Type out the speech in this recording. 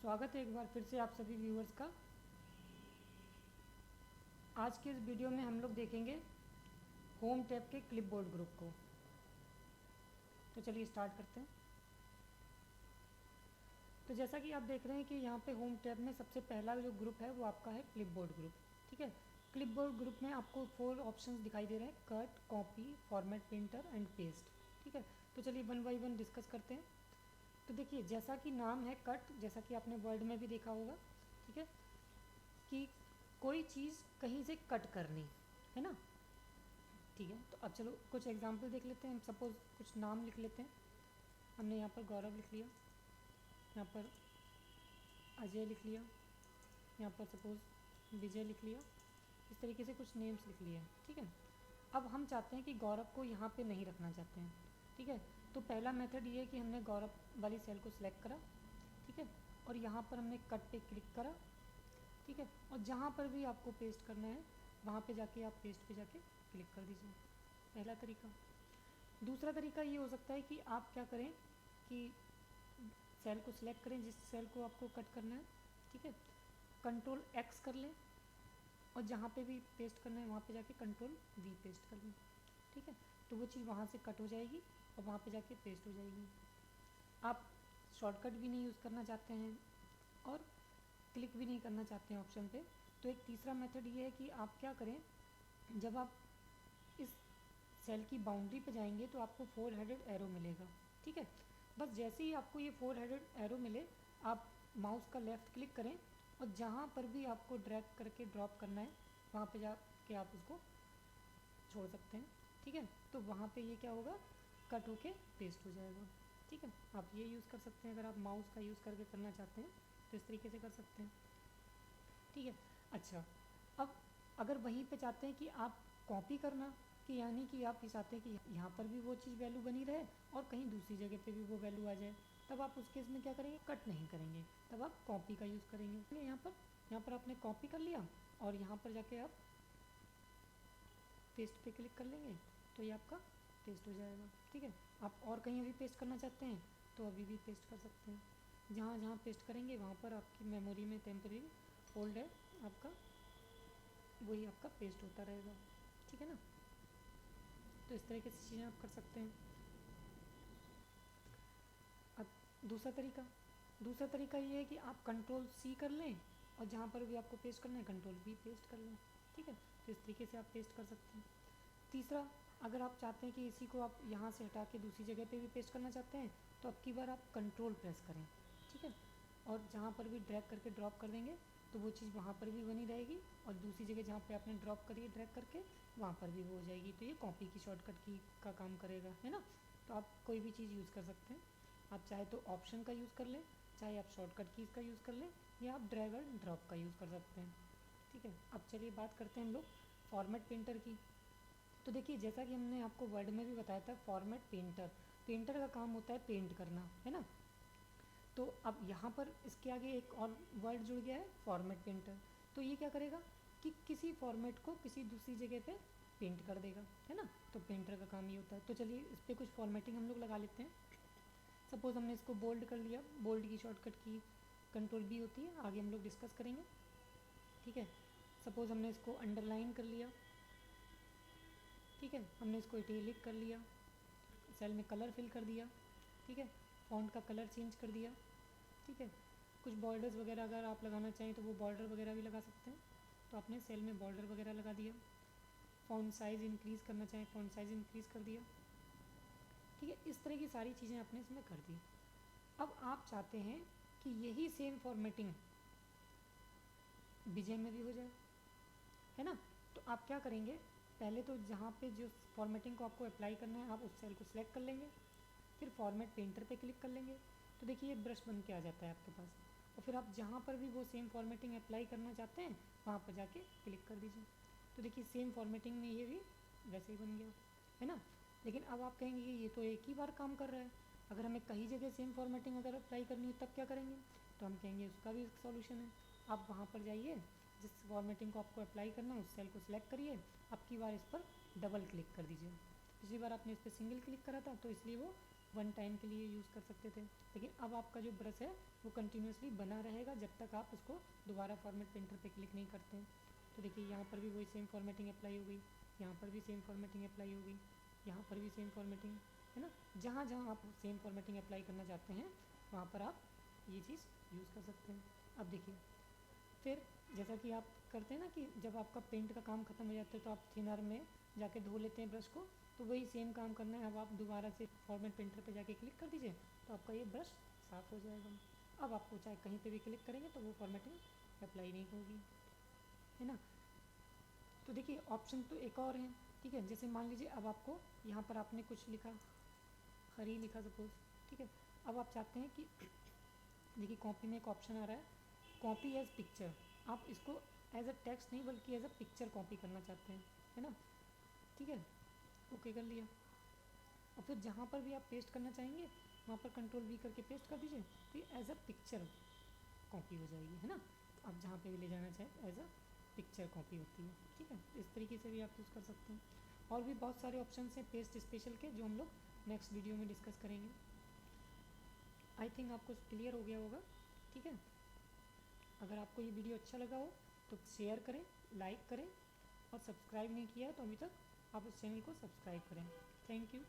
स्वागत है एक बार फिर से आप सभी व्यूअर्स का। आज के इस वीडियो में हम लोग देखेंगे होम टैब के क्लिपबोर्ड ग्रुप को। तो चलिए स्टार्ट करते हैं। तो जैसा कि आप देख रहे हैं कि यहाँ पे होम टैब में सबसे पहला जो ग्रुप है वो आपका है क्लिपबोर्ड ग्रुप। ठीक है, क्लिपबोर्ड ग्रुप में आपको 4 ऑप्शंस दिखाई दे रहे हैं: cut, copy, format, printer and paste. ठीक है, तो चलिए वन बाई वन डिस्कस करते हैं। तो देखिए, जैसा कि नाम है कट, जैसा कि आपने वर्ड में भी देखा होगा, ठीक है, कि कोई चीज़ कहीं से कट करनी है ना। ठीक है, तो अब चलो कुछ एग्जांपल देख लेते हैं। हम सपोज कुछ नाम लिख लेते हैं। हमने यहाँ पर गौरव लिख लिया, यहाँ पर अजय लिख लिया, यहाँ पर सपोज विजय लिख लिया। इस तरीके से कुछ नेम्स लिख लिए। ठीक है, अब हम चाहते हैं कि गौरव को यहाँ पे नहीं रखना चाहते हैं। ठीक है, तो पहला मेथड ये है कि हमने गौरव वाली सेल को सिलेक्ट करा। ठीक है, और यहाँ पर हमने कट पे क्लिक करा। ठीक है, और जहाँ पर भी आपको पेस्ट करना है वहाँ पे जाके आप पेस्ट पे जाके क्लिक कर दीजिए। पहला तरीका। दूसरा तरीका ये हो सकता है कि आप क्या करें कि सेल को सिलेक्ट करें जिस सेल को आपको कट करना है। ठीक है, कंट्रोल एक्स कर लें और जहाँ पे भी पेस्ट करना है वहाँ पे जाके कंट्रोल वी पेस्ट कर लें। ठीक है, तो वो चीज़ वहाँ से कट हो जाएगी और वहाँ पे जाके पेस्ट हो जाएगी। आप शॉर्टकट भी नहीं यूज़ करना चाहते हैं और क्लिक भी नहीं करना चाहते हैं ऑप्शन पे, तो एक तीसरा मेथड ये है कि आप क्या करें, जब आप इस सेल की बाउंड्री पे जाएंगे तो आपको 4 हेडेड एरो मिलेगा। ठीक है, बस जैसे ही आपको ये 4 हेडेड एरो मिले, आप माउस का लेफ़्ट क्लिक करें और जहाँ पर भी आपको ड्रैग करके ड्रॉप करना है वहाँ पे जाके आप उसको छोड़ सकते हैं। ठीक है, तो वहाँ पे ये क्या होगा, कट होके पेस्ट हो जाएगा। ठीक है, आप ये यूज़ कर सकते हैं। अगर आप माउस का यूज़ करके करना चाहते हैं तो इस तरीके से कर सकते हैं। ठीक है, अच्छा, अब अगर वहीं पे चाहते हैं कि आप कॉपी करना, कि यानी कि आप ये चाहते हैं कि यहाँ पर भी वो चीज़ वैल्यू बनी रहे और कहीं दूसरी जगह पे भी वो वैल्यू आ जाए, तब आप उस केस में क्या करेंगे, कट नहीं करेंगे, तब आप कॉपी का यूज़ करेंगे। यहाँ पर आपने कॉपी कर लिया और यहाँ पर जाके आप पेस्ट पे क्लिक कर लेंगे तो ये आपका पेस्ट हो जाएगा। ठीक है, आप और कहीं भी पेस्ट करना चाहते हैं तो अभी भी पेस्ट कर सकते हैं। जहाँ जहाँ पेस्ट करेंगे वहाँ पर आपकी मेमोरी में टेम्परेरी होल्ड है आपका, वही आपका पेस्ट होता रहेगा। ठीक है ना, तो इस तरीके से चीज़ें आप कर सकते हैं। अब दूसरा तरीका ये है कि आप कंट्रोल सी कर लें और जहाँ पर भी आपको पेस्ट करना है कंट्रोल वी पेस्ट कर लें। ठीक है, तो इस तरीके से आप पेस्ट कर सकते हैं। तीसरा, अगर आप चाहते हैं कि इसी को आप यहाँ से हटा के दूसरी जगह पे भी पेस्ट करना चाहते हैं तो अब की बार आप कंट्रोल प्रेस करें। ठीक है, और जहाँ पर भी ड्रैग करके ड्रॉप कर देंगे तो वो चीज़ वहाँ पर भी बनी रहेगी और दूसरी जगह जहाँ पे आपने ड्रॉप करी है ड्रैग करके वहाँ पर भी वो हो जाएगी। तो ये कॉपी की शॉर्टकट की का काम करेगा, है ना। तो आप कोई भी चीज़ यूज़ कर सकते हैं। आप चाहे तो ऑप्शन का यूज़ कर लें, चाहे आप शॉर्टकट कीज़ का यूज़ कर लें, या आप ड्रैग और ड्रॉप का यूज़ कर सकते हैं। ठीक है, अब चलिए बात करते हैं हम लोग फॉर्मेट पेंटर की। तो देखिए, जैसा कि हमने आपको वर्ड में भी बताया था, फॉर्मेट पेंटर, पेंटर का काम होता है पेंट करना, है ना। तो अब यहाँ पर इसके आगे एक और वर्ड जुड़ गया है, फॉर्मेट पेंटर। तो ये क्या करेगा कि किसी फॉर्मेट को किसी दूसरी जगह पे पेंट कर देगा, है ना। तो पेंटर का काम ये होता है। तो चलिए इस पर कुछ फॉर्मेटिंग हम लोग लगा लेते हैं। सपोज़ हमने इसको बोल्ड कर लिया, बोल्ड की शॉर्टकट की कंट्रोल बी होती है, आगे हम लोग डिस्कस करेंगे। ठीक है, सपोज़ हमने इसको अंडरलाइन कर लिया। ठीक है, हमने इसको इटैलिक कर लिया, सेल में कलर फिल कर दिया। ठीक है, फ़ॉन्ट का कलर चेंज कर दिया। ठीक है, कुछ बॉर्डर्स वगैरह अगर आप लगाना चाहें तो वो बॉर्डर वगैरह भी लगा सकते हैं। तो आपने सेल में बॉर्डर वगैरह लगा दिया। फ़ॉन्ट साइज़ इंक्रीज़ करना चाहें, फ़ॉन्ट साइज़ इंक्रीज़ कर दिया। ठीक है, इस तरह की सारी चीज़ें आपने इसमें कर दी। अब आप चाहते हैं कि यही सेम फॉर्मेटिंग विजय में भी हो जाए, है ना। तो आप क्या करेंगे, पहले तो जहाँ पे जो फॉर्मेटिंग को आपको अप्लाई करना है आप उस सेल को सिलेक्ट कर लेंगे, फिर फॉर्मेट पेंटर पे क्लिक कर लेंगे। तो देखिए ये ब्रश बन के आ जाता है आपके पास, और फिर आप जहाँ पर भी वो सेम फॉर्मेटिंग अप्लाई करना चाहते हैं वहाँ पर जाके क्लिक कर दीजिए। तो देखिए सेम फॉर्मेटिंग में ये भी वैसे ही बन गया, है ना। लेकिन अब आप कहेंगे कि ये तो एक ही बार काम कर रहा है, अगर हमें कई जगह सेम फॉर्मेटिंग अगर अप्लाई करनी हो तब क्या करेंगे। तो हम कहेंगे उसका भी एक सॉल्यूशन है। आप वहाँ पर जाइए, जिस फॉर्मेटिंग को आपको अप्लाई करना है उस सेल को सिलेक्ट करिए, अब की बार इस पर डबल क्लिक कर दीजिए। पिछली बार आपने इस पर सिंगल क्लिक करा था तो इसलिए वो वन टाइम के लिए यूज़ कर सकते थे, लेकिन अब आपका जो ब्रश है वो कंटिन्यूसली बना रहेगा जब तक आप उसको दोबारा फॉर्मेट पेंटर पे क्लिक नहीं करते हैं। तो देखिए यहाँ पर भी वही सेम फॉर्मेटिंग अप्लाई हो गई, यहाँ पर भी सेम फॉर्मेटिंग अप्लाई हो गई, यहाँ पर भी सेम फॉर्मेटिंग, है ना। जहाँ जहाँ आप सेम फॉर्मेटिंग अप्लाई करना चाहते हैं वहाँ पर आप ये चीज़ यूज़ कर सकते हैं। अब देखिए फिर जैसा कि आप करते हैं ना कि जब आपका पेंट का काम ख़त्म हो जाता है तो आप थिनर में जाके धो लेते हैं ब्रश को, तो वही सेम काम करना है। अब आप दोबारा से फॉर्मेट पेंटर पे जाके क्लिक कर दीजिए तो आपका ये ब्रश साफ़ हो जाएगा। अब आपको चाहे कहीं पे भी क्लिक करेंगे तो वो फॉर्मेटिंग अप्लाई नहीं होगी, है ना। तो देखिए ऑप्शन तो एक और है, ठीक है। जैसे मान लीजिए अब आपको यहाँ पर आपने कुछ लिखा, हरी लिखा सपोज, ठीक है। अब आप चाहते हैं कि देखिए कॉपी में एक ऑप्शन आ रहा है कॉपी एज पिक्चर, आप इसको एज अ टेक्स्ट नहीं बल्कि एज अ पिक्चर कॉपी करना चाहते हैं, है ना। ठीक है, ओके कर लिया। और फिर जहाँ पर भी आप पेस्ट करना चाहेंगे वहाँ पर कंट्रोल वी करके पेस्ट कर दीजिए तो एज अ पिक्चर कॉपी हो जाएगी, है ना। आप जहाँ पे भी ले जाना चाहें एज अ पिक्चर कॉपी होती है, ठीक है। इस तरीके से भी आप यूज़ कर सकते हैं। और भी बहुत सारे ऑप्शन हैं पेस्ट स्पेशल के जो हम लोग नेक्स्ट वीडियो में डिस्कस करेंगे। आई थिंक आपको क्लियर हो गया होगा, ठीक है। अगर आपको ये वीडियो अच्छा लगा हो तो शेयर करें, लाइक करें, और सब्सक्राइब नहीं किया है तो अभी तक आप उस चैनल को सब्सक्राइब करें। Thank you.